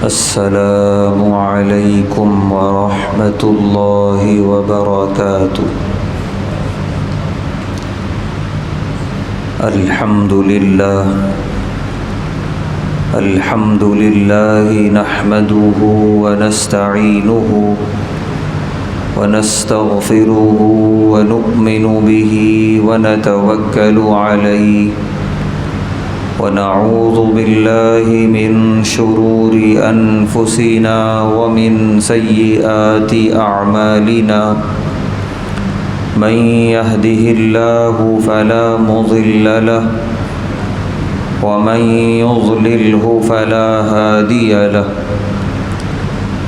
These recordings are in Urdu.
السلام علیکم ورحمۃ اللہ وبرکاتہ۔ الحمد للہ نحمده ونستعینه ونستغفره ونؤمن به ونتوکل علیہ ونعوذ باللہ من شرور انفسنا ومن سیئات اعمالنا من يهده الله فلا مضل له ومن يضلله فلا هادي له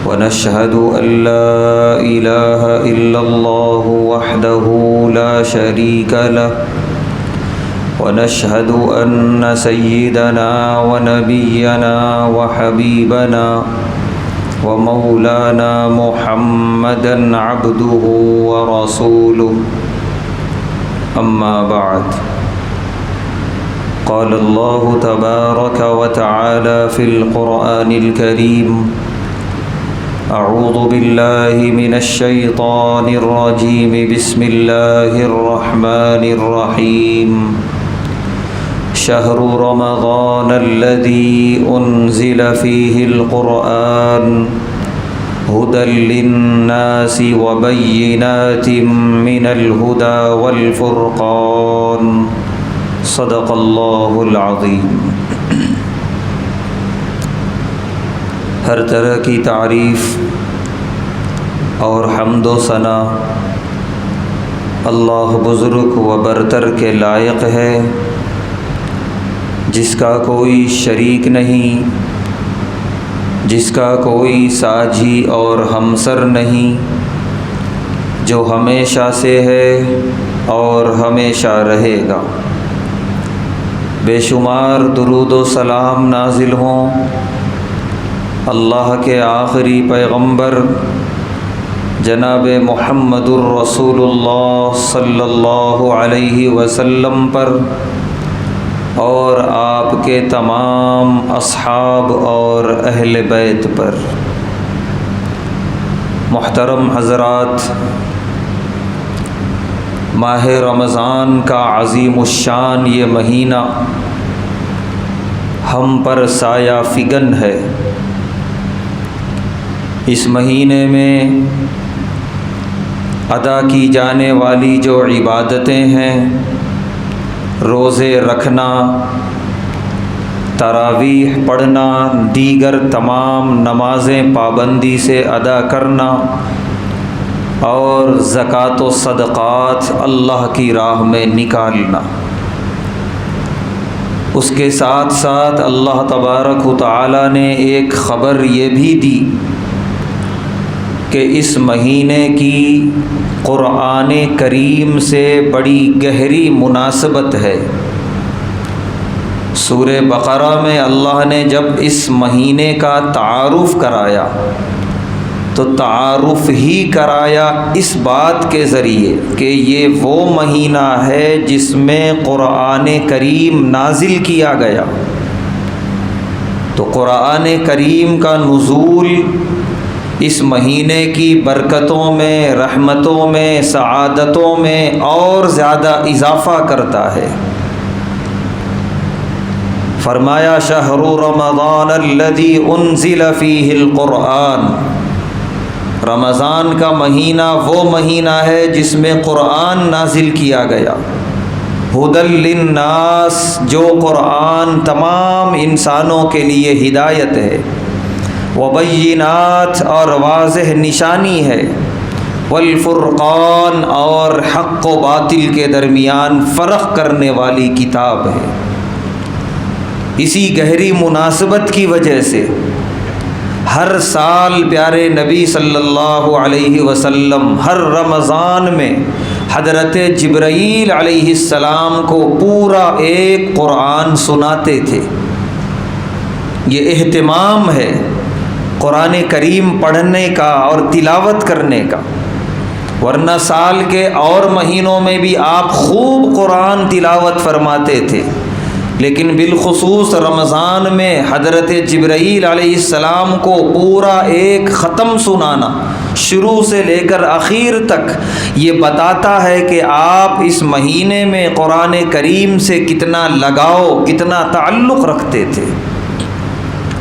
ونشهد أن لا إله إلا الله وحده لا شريك له ونشهد أن سيدنا ونبينا وحبيبنا ومولانا محمدا عبده ورسوله أما بعد قال الله تبارك وتعالى في القرآن الكريم أعوذ بالله من الشيطان الرجيم بسم الله الرحمن الرحيم شهر رمضان الذي أنزل فيه القرآن هدى للناس وبينات من الهدى والفرقان صدق اللہ العظیم۔ ہر طرح کی تعریف اور حمد و ثنا اللہ بزرگ و برتر کے لائق ہے، جس کا کوئی شریک نہیں، جس کا کوئی ساجی اور ہمسر نہیں، جو ہمیشہ سے ہے اور ہمیشہ رہے گا۔ بے شمار درود و سلام نازل ہوں اللہ کے آخری پیغمبر جناب محمد الرسول اللہ صلی اللہ علیہ وسلم پر اور آپ کے تمام اصحاب اور اہل بیت پر۔ محترم حضرات، ماہ رمضان کا عظیم الشان یہ مہینہ ہم پر سایہ فگن ہے۔ اس مہینے میں ادا کی جانے والی جو عبادتیں ہیں، روزے رکھنا، تراویح پڑھنا، دیگر تمام نمازیں پابندی سے ادا کرنا اور زکوٰۃ و صدقات اللہ کی راہ میں نکالنا، اس کے ساتھ ساتھ اللہ تبارک و تعالی نے ایک خبر یہ بھی دی کہ اس مہینے کی قرآن کریم سے بڑی گہری مناسبت ہے۔ سورہ بقرہ میں اللہ نے جب اس مہینے کا تعارف کرایا تو تعارف ہی کرایا اس بات کے ذریعے کہ یہ وہ مہینہ ہے جس میں قرآن کریم نازل کیا گیا۔ تو قرآن کریم کا نزول اس مہینے کی برکتوں میں، رحمتوں میں، سعادتوں میں اور زیادہ اضافہ کرتا ہے۔ فرمایا شہر رمضان الذی انزل فیہ القرآن، رمضان کا مہینہ وہ مہینہ ہے جس میں قرآن نازل کیا گیا۔ ہدی للناس، جو قرآن تمام انسانوں کے لیے ہدایت ہے، وبینات اور واضح نشانی ہے، والفرقان اور حق و باطل کے درمیان فرق کرنے والی کتاب ہے۔ اسی گہری مناسبت کی وجہ سے ہر سال پیارے نبی صلی اللہ علیہ وسلم ہر رمضان میں حضرت جبرائیل علیہ السلام کو پورا ایک قرآن سناتے تھے۔ یہ اہتمام ہے قرآن کریم پڑھنے کا اور تلاوت کرنے کا، ورنہ سال کے اور مہینوں میں بھی آپ خوب قرآن تلاوت فرماتے تھے، لیکن بالخصوص رمضان میں حضرت جبرائیل علیہ السلام کو پورا ایک ختم سنانا شروع سے لے کر آخر تک یہ بتاتا ہے کہ آپ اس مہینے میں قرآن کریم سے کتنا لگاؤ، کتنا تعلق رکھتے تھے۔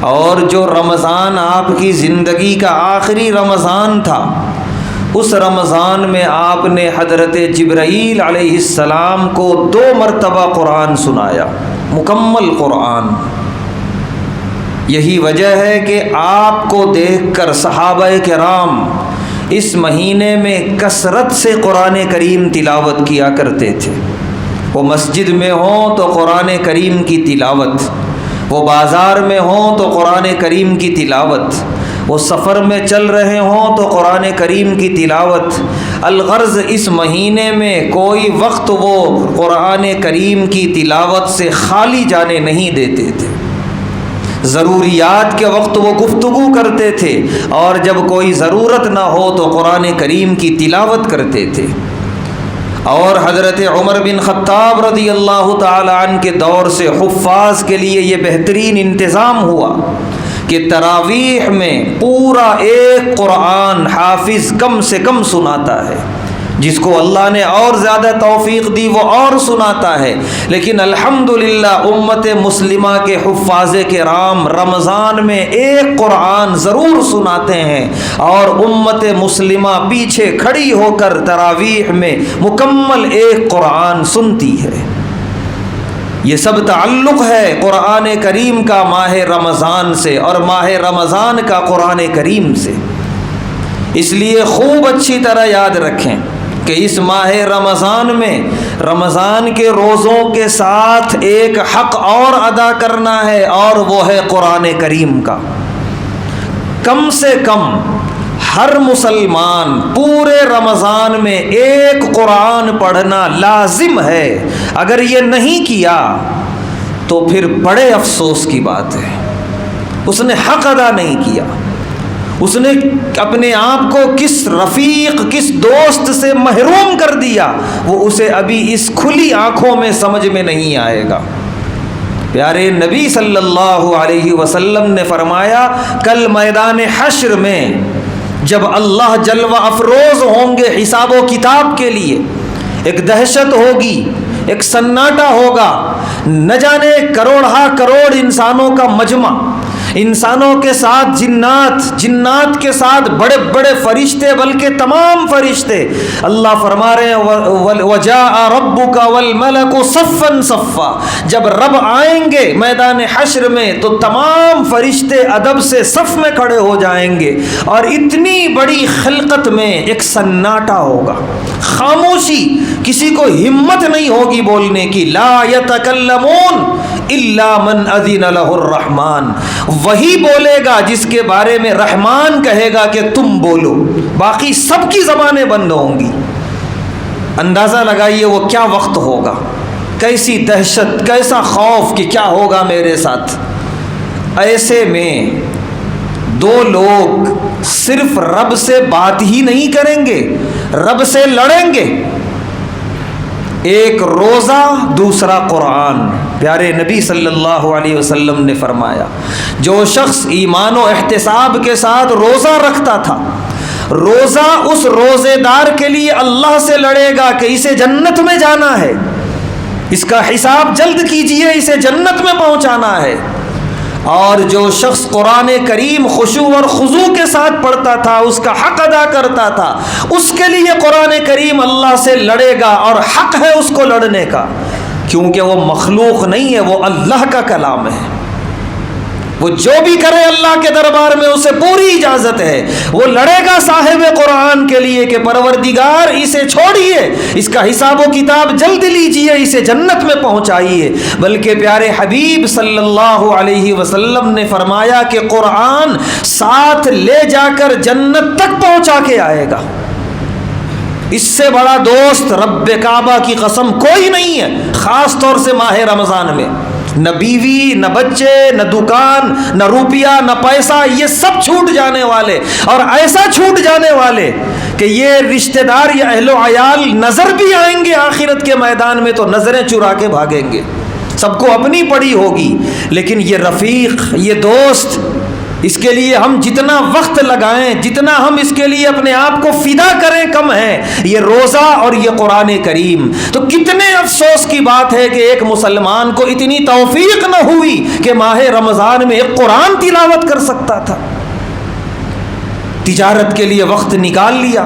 اور جو رمضان آپ کی زندگی کا آخری رمضان تھا، اس رمضان میں آپ نے حضرت جبرائیل علیہ السلام کو 2 مرتبہ قرآن سنایا، مکمل قرآن۔ یہی وجہ ہے کہ آپ کو دیکھ کر صحابہ کرام اس مہینے میں کثرت سے قرآن کریم تلاوت کیا کرتے تھے۔ وہ مسجد میں ہوں تو قرآن کریم کی تلاوت، وہ بازار میں ہوں تو قرآن کریم کی تلاوت، وہ سفر میں چل رہے ہوں تو قرآن کریم کی تلاوت۔ الغرض اس مہینے میں کوئی وقت وہ قرآن کریم کی تلاوت سے خالی جانے نہیں دیتے تھے۔ ضروریات کے وقت وہ گفتگو کرتے تھے، اور جب کوئی ضرورت نہ ہو تو قرآن کریم کی تلاوت کرتے تھے۔ اور حضرت عمر بن خطاب رضی اللہ تعالی عنہ کے دور سے حفاظ کے لیے یہ بہترین انتظام ہوا کہ تراویح میں پورا ایک قرآن حافظ کم سے کم سناتا ہے۔ جس کو اللہ نے اور زیادہ توفیق دی وہ اور سناتا ہے، لیکن الحمدللہ امت مسلمہ کے حفاظ کرام رمضان میں ایک قرآن ضرور سناتے ہیں، اور امت مسلمہ پیچھے کھڑی ہو کر تراویح میں مکمل ایک قرآن سنتی ہے۔ یہ سب تعلق ہے قرآن کریم کا ماہ رمضان سے، اور ماہ رمضان کا قرآن کریم سے۔ اس لیے خوب اچھی طرح یاد رکھیں کہ اس ماہ رمضان میں رمضان کے روزوں کے ساتھ ایک حق اور ادا کرنا ہے، اور وہ ہے قرآن کریم کا۔ کم سے کم ہر مسلمان پورے رمضان میں ایک قرآن پڑھنا لازم ہے۔ اگر یہ نہیں کیا تو پھر بڑے افسوس کی بات ہے، اس نے حق ادا نہیں کیا۔ اس نے اپنے آپ کو کس رفیق، کس دوست سے محروم کر دیا، وہ اسے ابھی اس کھلی آنکھوں میں سمجھ میں نہیں آئے گا۔ پیارے نبی صلی اللہ علیہ وسلم نے فرمایا کل میدان حشر میں جب اللہ جلوہ افروز ہوں گے حساب و کتاب کے لیے، ایک دہشت ہوگی، ایک سناٹا ہوگا، نہ جانے کروڑہا کروڑ انسانوں کا مجمع، انسانوں کے ساتھ جنات، جنات کے ساتھ بڑے بڑے فرشتے، بلکہ تمام فرشتے۔ اللہ فرما رہے ہیں وَجَاءَ رَبُّكَ وَالْمَلَكُ صَفًّا صَفًّا، جب رب آئیں گے میدان حشر میں تو تمام فرشتے ادب سے صف میں کھڑے ہو جائیں گے، اور اتنی بڑی خلقت میں ایک سناٹا ہوگا، خاموشی، کسی کو ہمت نہیں ہوگی بولنے کی۔ لا يتکلمون الا من اذن له الرحمن، وہی بولے گا جس کے بارے میں رحمان کہے گا کہ تم بولو، باقی سب کی زبانیں بند ہوں گی۔ اندازہ لگائیے وہ کیا وقت ہوگا، کیسی دہشت، کیسا خوف کہ کیا ہوگا میرے ساتھ۔ ایسے میں 2 لوگ صرف رب سے بات ہی نہیں کریں گے، رب سے لڑیں گے، ایک روزہ دوسرا قرآن۔ پیارے نبی صلی اللہ علیہ وسلم نے فرمایا جو شخص ایمان و احتساب کے ساتھ روزہ رکھتا تھا، روزہ اس روزے دار کے لیے اللہ سے لڑے گا کہ اسے جنت میں جانا ہے، اس کا حساب جلد کیجئے، اسے جنت میں پہنچانا ہے۔ اور جو شخص قرآن کریم خشوع اور خضوع کے ساتھ پڑھتا تھا، اس کا حق ادا کرتا تھا، اس کے لیے قرآن کریم اللہ سے لڑے گا، اور حق ہے اس کو لڑنے کا، کیونکہ وہ مخلوق نہیں ہے، وہ اللہ کا کلام ہے۔ وہ جو بھی کرے اللہ کے دربار میں اسے پوری اجازت ہے، وہ لڑے گا صاحب قرآن کے لیے کہ پروردگار اسے چھوڑیے، اس کا حساب و کتاب جلد لیجئے، اسے جنت میں پہنچائیے۔ بلکہ پیارے حبیب صلی اللہ علیہ وسلم نے فرمایا کہ قرآن ساتھ لے جا کر جنت تک پہنچا کے آئے گا۔ اس سے بڑا دوست رب کعبہ کی قسم کوئی نہیں ہے، خاص طور سے ماہ رمضان میں۔ نہ بیوی، نہ بچے، نہ دکان، نہ روپیہ، نہ پیسہ، یہ سب چھوٹ جانے والے، اور ایسا چھوٹ جانے والے کہ یہ رشتہ دار یا اہل و عیال نظر بھی آئیں گے آخرت کے میدان میں تو نظریں چرا کے بھاگیں گے۔ سب کو اپنی پڑی ہوگی، لیکن یہ رفیق، یہ دوست، اس کے لیے ہم جتنا وقت لگائیں، جتنا ہم اس کے لیے اپنے آپ کو فدا کریں کم ہے، یہ روزہ اور یہ قرآن کریم۔ تو کتنے افسوس کی بات ہے کہ ایک مسلمان کو اتنی توفیق نہ ہوئی کہ ماہ رمضان میں ایک قرآن تلاوت کر سکتا تھا۔ تجارت کے لیے وقت نکال لیا،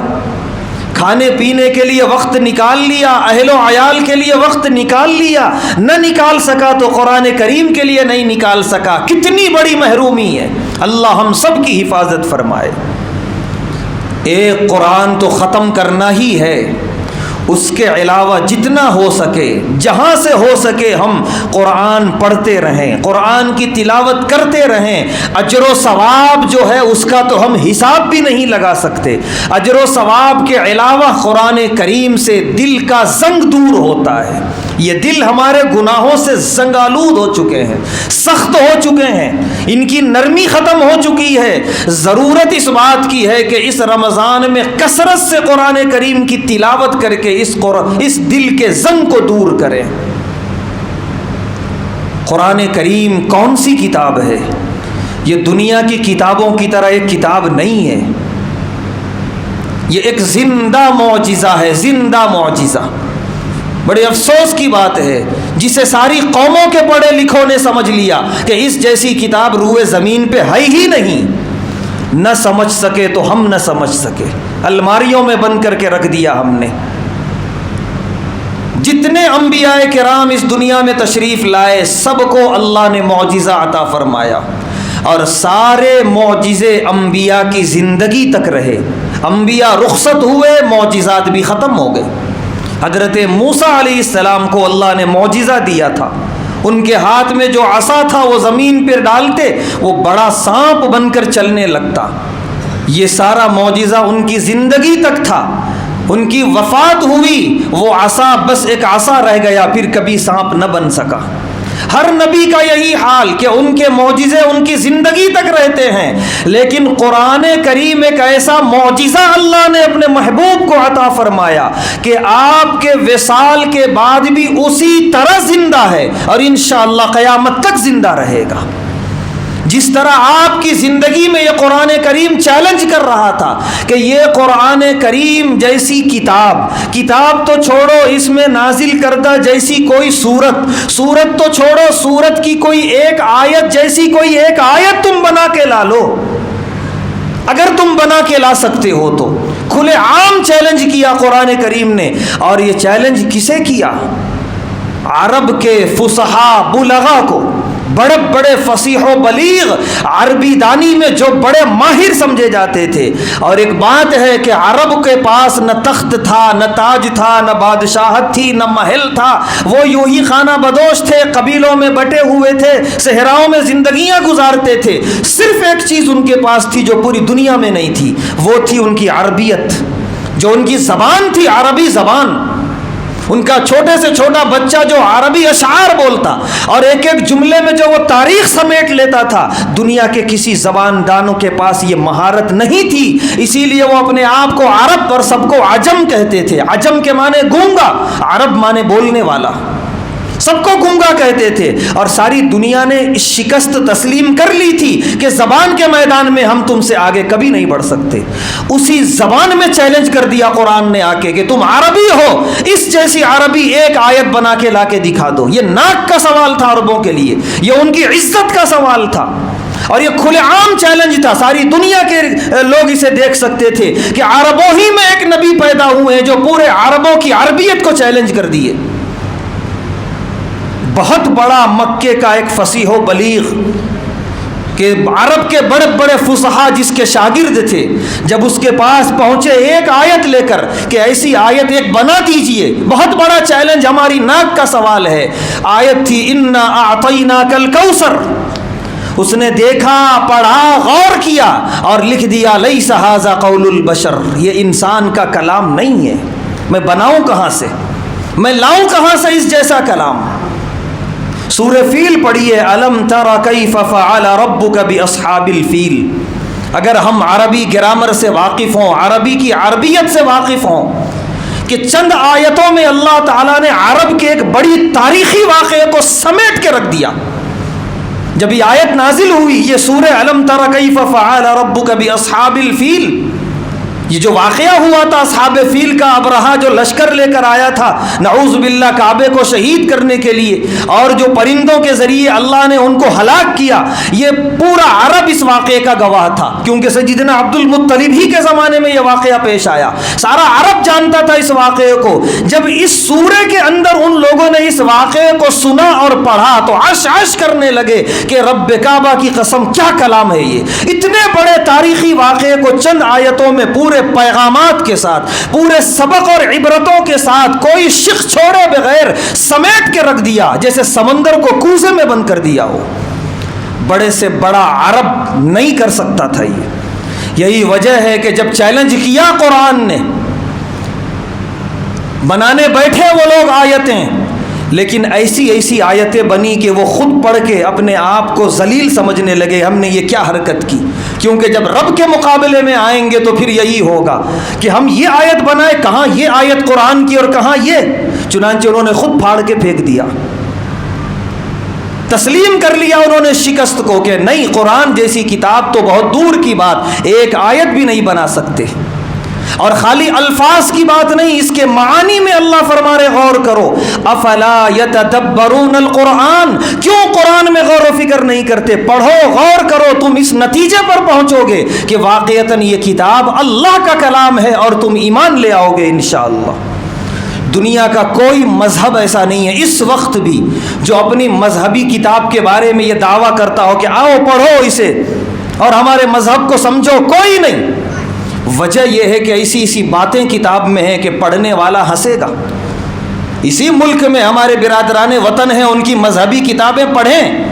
کھانے پینے کے لیے وقت نکال لیا، اہل و عیال کے لیے وقت نکال لیا، نہ نکال سکا تو قرآن کریم کے لیے نہیں نکال سکا۔ کتنی بڑی محرومی ہے، اللہ ہم سب کی حفاظت فرمائے۔ ایک قرآن تو ختم کرنا ہی ہے، اس کے علاوہ جتنا ہو سکے، جہاں سے ہو سکے ہم قرآن پڑھتے رہیں، قرآن کی تلاوت کرتے رہیں۔ اجر و ثواب جو ہے اس کا تو ہم حساب بھی نہیں لگا سکتے۔ اجر و ثواب کے علاوہ قرآن کریم سے دل کا زنگ دور ہوتا ہے۔ یہ دل ہمارے گناہوں سے زنگ آلود ہو چکے ہیں، سخت ہو چکے ہیں، ان کی نرمی ختم ہو چکی ہے۔ ضرورت اس بات کی ہے کہ اس رمضان میں کثرت سے قرآن کریم کی تلاوت کر کے اس دل کے زنگ کو دور کریں۔ قرآن کریم کون سی کتاب ہے؟ یہ دنیا کی کتابوں کی طرح ایک کتاب نہیں ہے، یہ ایک زندہ معجزہ ہے، زندہ معجزہ۔ بڑے افسوس کی بات ہے جسے ساری قوموں کے پڑھے لکھوں نے سمجھ لیا کہ اس جیسی کتاب روئے زمین پہ ہے ہی نہیں، نہ سمجھ سکے تو ہم نہ سمجھ سکے، الماریوں میں بند کر کے رکھ دیا ہم نے۔ جتنے انبیاء کرام اس دنیا میں تشریف لائے سب کو اللہ نے معجزہ عطا فرمایا، اور سارے معجزے انبیاء کی زندگی تک رہے۔ انبیاء رخصت ہوئے، معجزات بھی ختم ہو گئے۔ حضرت موسیٰ علیہ السلام کو اللہ نے معجزہ دیا تھا، ان کے ہاتھ میں جو عصا تھا وہ زمین پر ڈالتے وہ بڑا سانپ بن کر چلنے لگتا۔ یہ سارا معجزہ ان کی زندگی تک تھا، ان کی وفات ہوئی وہ عصا بس ایک عصا رہ گیا، پھر کبھی سانپ نہ بن سکا۔ ہر نبی کا یہی حال کہ ان کے معجزے ان کی زندگی تک رہتے ہیں، لیکن قرآن کریم ایک ایسا معجزہ اللہ نے اپنے محبوب کو عطا فرمایا کہ آپ کے وصال کے بعد بھی اسی طرح زندہ ہے اور انشاءاللہ قیامت تک زندہ رہے گا۔ جس طرح آپ کی زندگی میں یہ قرآن کریم چیلنج کر رہا تھا کہ یہ قرآن کریم جیسی کتاب تو چھوڑو، اس میں نازل کردہ جیسی کوئی سورت تو چھوڑو، سورت کی کوئی ایک آیت جیسی کوئی ایک آیت تم بنا کے لا لو، اگر تم بنا کے لا سکتے ہو تو۔ کھلے عام چیلنج کیا قرآن کریم نے، اور یہ چیلنج کسے کیا؟ عرب کے فصحاء بلغاء کو، بڑے بڑے فصیح و بلیغ عربی دانی میں جو بڑے ماہر سمجھے جاتے تھے۔ اور ایک بات ہے کہ عرب کے پاس نہ تخت تھا، نہ تاج تھا، نہ بادشاہت تھی، نہ محل تھا، وہ یوں ہی خانہ بدوش تھے، قبیلوں میں بٹے ہوئے تھے، صحراؤں میں زندگیاں گزارتے تھے۔ صرف ایک چیز ان کے پاس تھی جو پوری دنیا میں نہیں تھی، وہ تھی ان کی عربیت، جو ان کی زبان تھی، عربی زبان۔ ان کا چھوٹے سے چھوٹا بچہ جو عربی اشعار بولتا اور ایک ایک جملے میں جو وہ تاریخ سمیٹ لیتا تھا، دنیا کے کسی زبان دانوں کے پاس یہ مہارت نہیں تھی، اسی لیے وہ اپنے آپ کو عرب اور سب کو عجم کہتے تھے۔ عجم کے معنی گونگا، عرب معنی بولنے والا، سب کو گونگا کہتے تھے۔ اور ساری دنیا نے اس شکست تسلیم کر لی تھی کہ زبان کے میدان میں ہم تم سے آگے کبھی نہیں بڑھ سکتے۔ اسی زبان میں چیلنج کر دیا قرآن نے آ کے کہ تم عربی ہو، اس جیسی عربی ایک آیت بنا کے لا کے دکھا دو۔ یہ ناک کا سوال تھا عربوں کے لیے، یہ ان کی عزت کا سوال تھا، اور یہ کھلے عام چیلنج تھا۔ ساری دنیا کے لوگ اسے دیکھ سکتے تھے کہ عربوں ہی میں ایک نبی پیدا ہوئے ہیں جو پورے عربوں کی عربیت کو چیلنج کر دیے۔ بہت بڑا مکے کا ایک فصیح و بلیغ کہ عرب کے بڑے بڑے فصحاء جس کے شاگرد تھے، جب اس کے پاس پہنچے ایک آیت لے کر کہ ایسی آیت ایک بنا دیجئے، بہت بڑا چیلنج، ہماری ناک کا سوال ہے۔ آیت تھی انا اعطیناک الکوثر، اس نے دیکھا، پڑھا، غور کیا اور لکھ دیا لیس ھذا قول البشر، یہ انسان کا کلام نہیں ہے، میں بناؤں کہاں سے، میں لاؤں کہاں سے اس جیسا کلام۔ سورہ فیل پڑھیے، الم تر کیف فعل ربک باصحاب الفیل۔ اگر ہم عربی گرامر سے واقف ہوں، عربی کی عربیت سے واقف ہوں کہ چند آیتوں میں اللہ تعالیٰ نے عرب کے ایک بڑی تاریخی واقعے کو سمیٹ کے رکھ دیا. جب یہ آیت نازل ہوئی، یہ سورہ الم تر کیف فعل ربک باصحاب الفیل، یہ جو واقعہ ہوا تھا اصحاب فیل کا، ابرہا جو لشکر لے کر آیا تھا نعوذ باللہ کعبے کو شہید کرنے کے لیے، اور جو پرندوں کے ذریعے اللہ نے ان کو ہلاک کیا، یہ پورا عرب اس واقعے کا گواہ تھا، کیونکہ سیدنا عبد المطلب ہی کے زمانے میں یہ واقعہ پیش آیا. سارا عرب جانتا تھا اس واقعے کو. جب اس سورے کے اندر ان لوگوں نے اس واقعے کو سنا اور پڑھا تو عش عش کرنے لگے کہ رب کعبہ کی قسم کیا کلام ہے یہ. اتنے بڑے تاریخی واقعے کو چند آیتوں میں پورے پیغامات کے ساتھ، پورے سبق اور عبرتوں کے ساتھ، کوئی شق چھوڑے بغیر سمیٹ کے رکھ دیا، جیسے سمندر کو کوزے میں بند کر دیا ہو. بڑے سے بڑا عرب نہیں کر سکتا تھا یہ. یہی وجہ ہے کہ جب چیلنج کیا قرآن نے، بنانے بیٹھے وہ لوگ آیتیں، لیکن ایسی آیتیں بنی کہ وہ خود پڑھ کے اپنے آپ کو ذلیل سمجھنے لگے، ہم نے یہ کیا حرکت کی. کیونکہ جب رب کے مقابلے میں آئیں گے تو پھر یہی ہوگا کہ ہم یہ آیت بنائے، کہاں یہ آیت قرآن کی اور کہاں یہ. چنانچہ انہوں نے خود پھاڑ کے پھینک دیا، تسلیم کر لیا انہوں نے شکست کو کہ نہیں، قرآن جیسی کتاب تو بہت دور کی بات، ایک آیت بھی نہیں بنا سکتے. اور خالی الفاظ کی بات نہیں، اس کے معانی میں اللہ فرما رہے غور کرو. افلا یتدبرون القرآن، کیوں قرآن میں غور و فکر نہیں کرتے؟ پڑھو، غور کرو، تم اس نتیجے پر پہنچو گے کہ واقعتاً یہ کتاب اللہ کا کلام ہے اور تم ایمان لے آؤ گے انشاءاللہ. دنیا کا کوئی مذہب ایسا نہیں ہے اس وقت بھی جو اپنی مذہبی کتاب کے بارے میں یہ دعویٰ کرتا ہو کہ آؤ پڑھو اسے اور ہمارے مذہب کو سمجھو. کوئی نہیں. وجہ یہ ہے کہ ایسی باتیں کتاب میں ہیں کہ پڑھنے والا ہنسے گا. اسی ملک میں ہمارے برادران وطن ہیں، ان کی مذہبی کتابیں پڑھیں،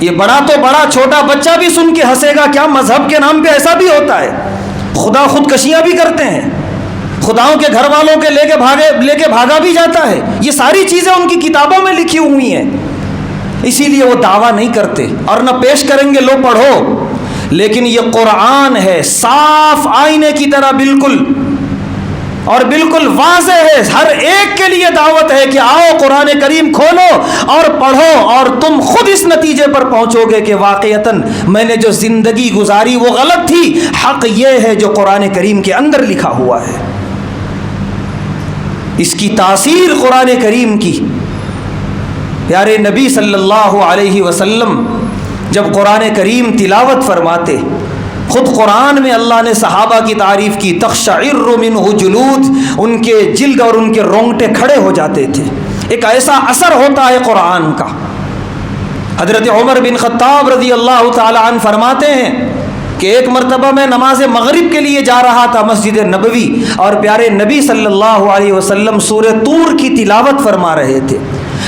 یہ بڑا تو بڑا، چھوٹا بچہ بھی سن کے ہنسے گا. کیا مذہب کے نام پہ ایسا بھی ہوتا ہے؟ خدا خودکشیاں بھی کرتے ہیں، خداؤں کے گھر والوں کے لے کے بھاگا بھی جاتا ہے. یہ ساری چیزیں ان کی کتابوں میں لکھی ہوئی ہیں، اسی لیے وہ دعویٰ نہیں کرتے اور نہ پیش کریں گے لو پڑھو. لیکن یہ قرآن ہے، صاف آئینے کی طرح بالکل، اور بالکل واضح ہے، ہر ایک کے لیے دعوت ہے کہ آؤ قرآن کریم کھولو اور پڑھو، اور تم خود اس نتیجے پر پہنچو گے کہ واقعتاً میں نے جو زندگی گزاری وہ غلط تھی، حق یہ ہے جو قرآن کریم کے اندر لکھا ہوا ہے. اس کی تاثیر قرآن کریم کی. پیارے نبی صلی اللہ علیہ وسلم جب قرآن کریم تلاوت فرماتے، خود قرآن میں اللہ نے صحابہ کی تعریف کی، تقشعر منہ جلود، ان کے جلد اور ان کے رونگٹے کھڑے ہو جاتے تھے. ایک ایسا اثر ہوتا ہے قرآن کا. حضرت عمر بن خطاب رضی اللہ تعالی عنہ فرماتے ہیں کہ ایک مرتبہ میں نماز مغرب کے لیے جا رہا تھا مسجد نبوی، اور پیارے نبی صلی اللہ علیہ وسلم سورہ طور کی تلاوت فرما رہے تھے،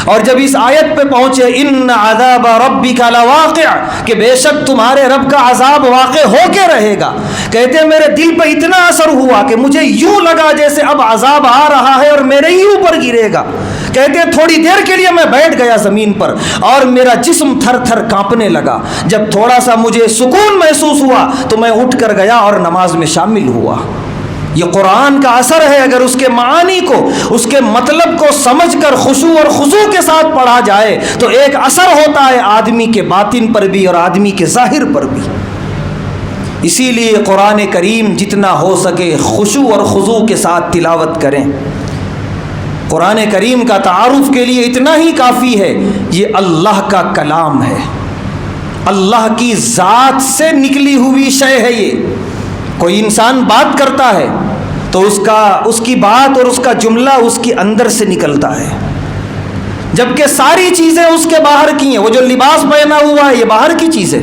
اور جب اس آیت پہ پہنچے ان عذاب ربک لواقع، کہ بے شک تمہارے رب کا عذاب واقع ہو کے رہے گا، کہتے ہیں میرے دل پہ اتنا اثر ہوا کہ مجھے یوں لگا جیسے اب عذاب آ رہا ہے اور میرے ہی اوپر گرے گا. کہتے ہیں تھوڑی دیر کے لیے میں بیٹھ گیا زمین پر اور میرا جسم تھر تھر کانپنے لگا. جب تھوڑا سا مجھے سکون محسوس ہوا تو میں اٹھ کر گیا اور نماز میں شامل ہوا. یہ قرآن کا اثر ہے. اگر اس کے معانی کو، اس کے مطلب کو سمجھ کر خشوع اور خضوع کے ساتھ پڑھا جائے تو ایک اثر ہوتا ہے آدمی کے باطن پر بھی اور آدمی کے ظاہر پر بھی. اسی لیے قرآن کریم جتنا ہو سکے خشوع اور خضوع کے ساتھ تلاوت کریں. قرآن کریم کا تعارف کے لیے اتنا ہی کافی ہے، یہ اللہ کا کلام ہے، اللہ کی ذات سے نکلی ہوئی شے ہے. یہ کوئی انسان بات کرتا ہے تو اس کی بات اور اس کا جملہ اس کے اندر سے نکلتا ہے، جبکہ ساری چیزیں اس کے باہر کی ہیں. وہ جو لباس پہنا ہوا ہے یہ باہر کی چیز ہے،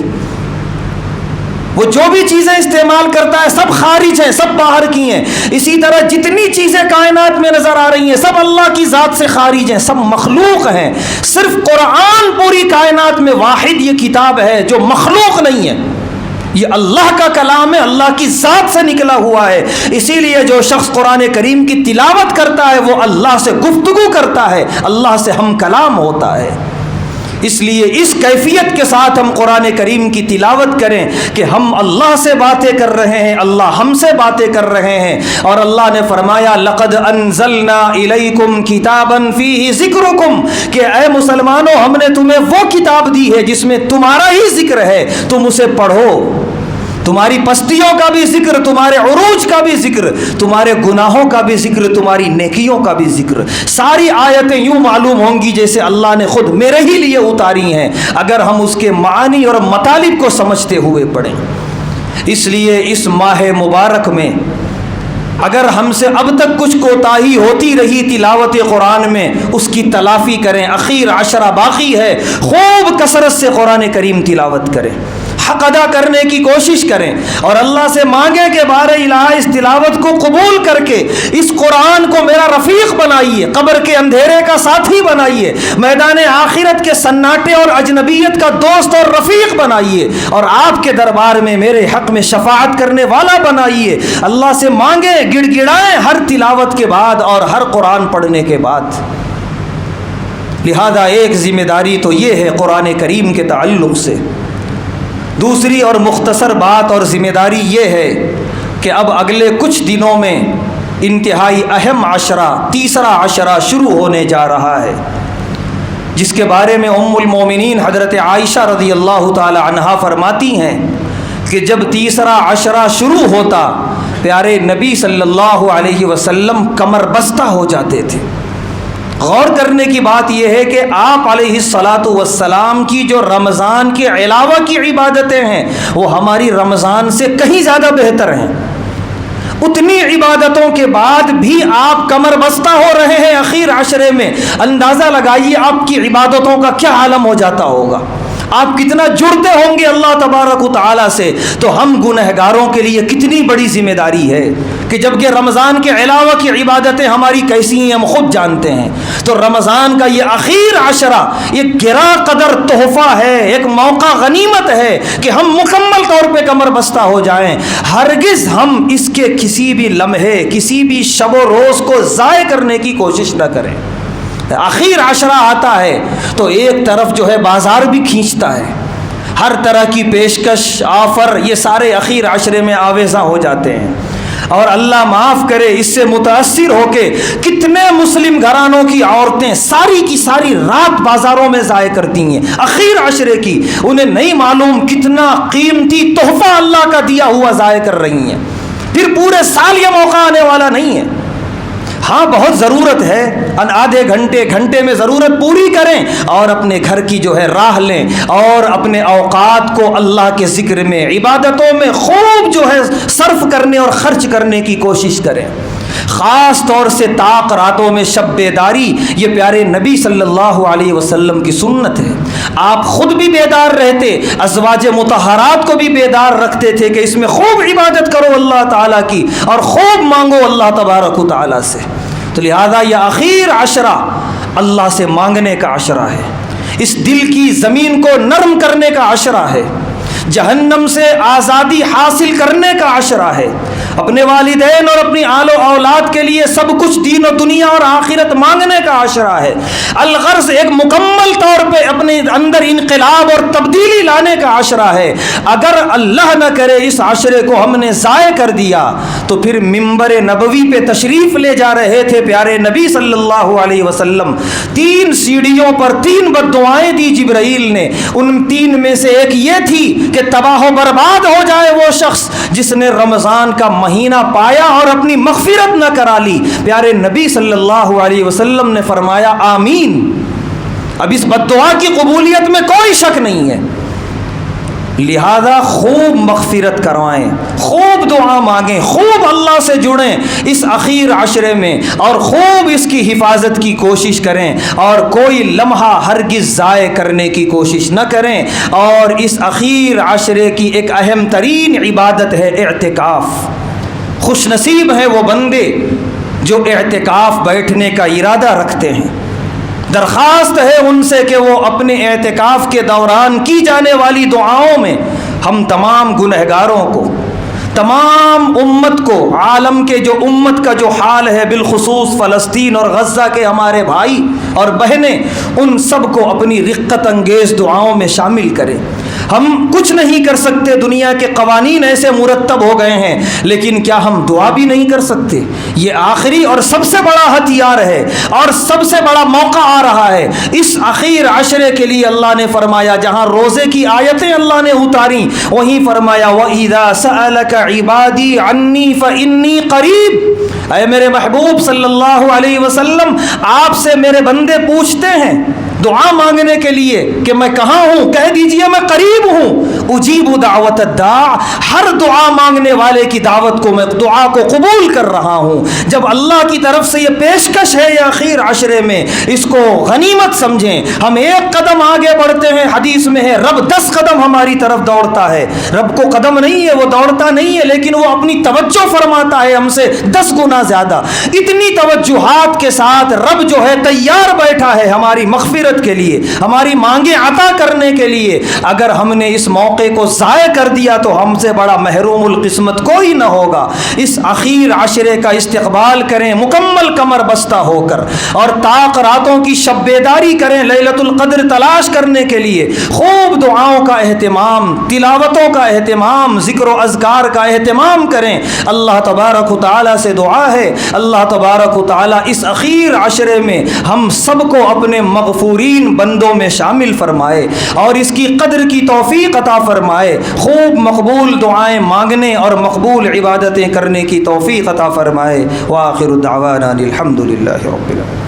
وہ جو بھی چیزیں استعمال کرتا ہے سب خارج ہیں، سب باہر کی ہیں. اسی طرح جتنی چیزیں کائنات میں نظر آ رہی ہیں سب اللہ کی ذات سے خارج ہیں، سب مخلوق ہیں. صرف قرآن پوری کائنات میں واحد یہ کتاب ہے جو مخلوق نہیں ہے، یہ اللہ کا کلام ہے، اللہ کی ذات سے نکلا ہوا ہے. اسی لیے جو شخص قرآن کریم کی تلاوت کرتا ہے وہ اللہ سے گفتگو کرتا ہے، اللہ سے ہم کلام ہوتا ہے. اس لیے اس کیفیت کے ساتھ ہم قرآن کریم کی تلاوت کریں کہ ہم اللہ سے باتیں کر رہے ہیں، اللہ ہم سے باتیں کر رہے ہیں۔ اور اللہ نے فرمایا لقد انزلنا الیکم کتابا فیہ ذکرکم، کہ اے مسلمانوں ہم نے تمہیں وہ کتاب دی ہے جس میں تمہارا ہی ذکر ہے، تم اسے پڑھو۔ تمہاری پستیوں کا بھی ذکر، تمہارے عروج کا بھی ذکر، تمہارے گناہوں کا بھی ذکر، تمہاری نیکیوں کا بھی ذکر۔ ساری آیتیں یوں معلوم ہوں گی جیسے اللہ نے خود میرے ہی لیے اتاری ہیں، اگر ہم اس کے معانی اور مطالب کو سمجھتے ہوئے پڑھیں۔ اس لیے اس ماہ مبارک میں اگر ہم سے اب تک کچھ کوتاہی ہوتی رہی تلاوت قرآن میں، اس کی تلافی کریں۔ اخیر عشرہ باقی ہے، خوب کثرت سے قرآن کریم تلاوت کریں، حق ادا کرنے کی کوشش کریں، اور اللہ سے مانگیں کہ بار الہ اس تلاوت کو قبول کر کے اس قرآن کو میرا رفیق بنائیے، قبر کے اندھیرے کا ساتھی بنائیے، میدان آخرت کے سناٹے اور اجنبیت کا دوست اور رفیق بنائیے، اور آپ کے دربار میں میرے حق میں شفاعت کرنے والا بنائیے۔ اللہ سے مانگیں، گڑ گڑائیں ہر تلاوت کے بعد اور ہر قرآن پڑھنے کے بعد۔ لہذا ایک ذمہ داری تو یہ ہے قرآن کریم کے تعلق سے۔ دوسری اور مختصر بات اور ذمہ داری یہ ہے کہ اب اگلے کچھ دنوں میں انتہائی اہم عشرہ، تیسرا عشرہ شروع ہونے جا رہا ہے، جس کے بارے میں ام المومنین حضرت عائشہ رضی اللہ تعالی عنہا فرماتی ہیں کہ جب تیسرا عشرہ شروع ہوتا پیارے نبی صلی اللہ علیہ وسلم کمر بستہ ہو جاتے تھے۔ غور کرنے کی بات یہ ہے کہ آپ علیہ الصلاۃ والسلام کی جو رمضان کے علاوہ کی عبادتیں ہیں وہ ہماری رمضان سے کہیں زیادہ بہتر ہیں۔ اتنی عبادتوں کے بعد بھی آپ کمر بستہ ہو رہے ہیں اخیر عشرے میں، اندازہ لگائیے آپ کی عبادتوں کا کیا عالم ہو جاتا ہوگا، آپ کتنا جڑتے ہوں گے اللہ تبارک و تعالیٰ سے۔ تو ہم گنہگاروں کے لیے کتنی بڑی ذمہ داری ہے کہ جبکہ رمضان کے علاوہ کی عبادتیں ہماری کیسی ہیں ہم خود جانتے ہیں، تو رمضان کا یہ اخیر عشرہ ایک گرا قدر تحفہ ہے، ایک موقع غنیمت ہے کہ ہم مکمل طور پہ کمر بستہ ہو جائیں۔ ہرگز ہم اس کے کسی بھی لمحے، کسی بھی شب و روز کو ضائع کرنے کی کوشش نہ کریں۔ اخیر عشرہ آتا ہے تو ایک طرف جو ہے بازار بھی کھینچتا ہے، ہر طرح کی پیشکش، آفر، یہ سارے اخیر عشرے میں آویزاں ہو جاتے ہیں، اور اللہ معاف کرے اس سے متاثر ہو کے کتنے مسلم گھرانوں کی عورتیں ساری کی ساری رات بازاروں میں ضائع کرتی ہیں اخیر عشرے کی، انہیں نہیں معلوم کتنا قیمتی تحفہ اللہ کا دیا ہوا ضائع کر رہی ہیں، پھر پورے سال یہ موقع آنے والا نہیں ہے۔ ہاں بہت ضرورت ہے، آدھے گھنٹے میں ضرورت پوری کریں اور اپنے گھر کی جو ہے راہ لیں، اور اپنے اوقات کو اللہ کے ذکر میں، عبادتوں میں خوب جو ہے صرف کرنے اور خرچ کرنے کی کوشش کریں۔ خاص طور سے طاق راتوں میں شب بیداری، یہ پیارے نبی صلی اللہ علیہ وسلم کی سنت ہے۔ آپ خود بھی بیدار رہتے، ازواج مطہرات کو بھی بیدار رکھتے تھے کہ اس میں خوب عبادت کرو اللہ تعالیٰ کی اور خوب مانگو اللہ تبارک و تعالیٰ سے۔ تو لہذا یہ اخیر عشرہ اللہ سے مانگنے کا عشرہ ہے، اس دل کی زمین کو نرم کرنے کا عشرہ ہے، جہنم سے آزادی حاصل کرنے کا عشرہ ہے، اپنے والدین اور اپنی آل و اولاد کے لیے سب کچھ دین و دنیا اور آخرت مانگنے کا عشرہ ہے، الغرض ایک مکمل طور پہ اپنے اندر انقلاب اور تبدیلی لانے کا عشرہ ہے۔ اگر اللہ نہ کرے اس عشرے کو ہم نے ضائع کر دیا تو پھر منبر نبوی پہ تشریف لے جا رہے تھے پیارے نبی صلی اللہ علیہ وسلم، 3 سیڑھیوں پر 3 بددعائیں دی جبرائیل نے، ان 3 میں سے ایک یہ تھی کہ تباہ و برباد ہو جائے وہ شخص جس نے رمضان کا مہینہ پایا اور اپنی مغفرت نہ کرا لی۔ پیارے نبی صلی اللہ علیہ وسلم نے فرمایا آمین۔ اب اس بددعا کی قبولیت میں کوئی شک نہیں ہے، لہذا خوب مغفرت کروائیں، خوب دعا مانگیں، خوب اللہ سے جڑیں اس اخیر عشرے میں، اور خوب اس کی حفاظت کی کوشش کریں، اور کوئی لمحہ ہرگز ضائع کرنے کی کوشش نہ کریں۔ اور اس اخیر عشرے کی ایک اہم ترین عبادت ہے اعتکاف۔ خوش نصیب ہیں وہ بندے جو اعتکاف بیٹھنے کا ارادہ رکھتے ہیں۔ درخواست ہے ان سے کہ وہ اپنے اعتکاف کے دوران کی جانے والی دعاؤں میں ہم تمام گنہگاروں کو، تمام امت کو، عالم کے جو امت کا جو حال ہے، بالخصوص فلسطین اور غزہ کے ہمارے بھائی اور بہنیں، ان سب کو اپنی رقت انگیز دعاؤں میں شامل کریں۔ ہم کچھ نہیں کر سکتے، دنیا کے قوانین ایسے مرتب ہو گئے ہیں، لیکن کیا ہم دعا بھی نہیں کر سکتے؟ یہ آخری اور سب سے بڑا ہتھیار ہے اور سب سے بڑا موقع آ رہا ہے اس اخیر عشرے کے لیے۔ اللہ نے فرمایا، جہاں روزے کی آیتیں اللہ نے اتاری، وہیں فرمایا وَإِذَا سَأَلَكَ عِبَادِي عَنِّي فَإِنِّي قَرِيب۔ اے میرے محبوب صلی اللہ علیہ وسلم، آپ سے میرے بندے پوچھتے ہیں دعا مانگنے کے لیے کہ میں کہاں ہوں، کہہ دیجئے میں قریب ہوں۔ اجیب دعوت الداع، ہر دعا مانگنے والے کی دعوت کو میں دعا کو قبول کر رہا ہوں۔ جب اللہ کی طرف سے یہ پیشکش ہے یہ اخیر عشرے میں، اس کو غنیمت سمجھیں۔ ہم ایک قدم آگے بڑھتے ہیں، حدیث میں ہے رب 10 قدم ہماری طرف دوڑتا ہے۔ رب کو قدم نہیں ہے، وہ دوڑتا نہیں ہے، لیکن وہ اپنی توجہ فرماتا ہے ہم سے 10 گنا زیادہ۔ اتنی توجہات کے ساتھ رب جو ہے تیار بیٹھا ہے ہماری مغفرت کے لیے، ہماری مانگیں عطا کرنے کے لیے۔ اگر ہم نے اس موقع کو ضائع کر دیا تو ہم سے بڑا محروم القسمت کوئی نہ ہوگا۔ اس اخیر عشرے کا استقبال کریں مکمل کمر بستہ ہو کر، اور طاق راتوں کی شب بیداری کریں لیلۃ القدر تلاش کرنے کے لیے۔ خوب دعاؤں کا اہتمام، تلاوتوں کا اہتمام، ذکر و اذکار کا اہتمام کریں۔ اللہ تبارک و تعالیٰ سے دعا ہے، اللہ تبارک و تعالیٰ اس اخیر عشرے میں ہم سب کو اپنے مغفورین بندوں میں شامل فرمائے اور اس کی قدر کی توفیق عطا فرمائے۔ خوب مقبول دعائیں مانگنے اور مقبول عبادتیں کرنے کی توفیق عطا فرمائے۔ وآخر دعوانا الحمد للہ رب العالمین۔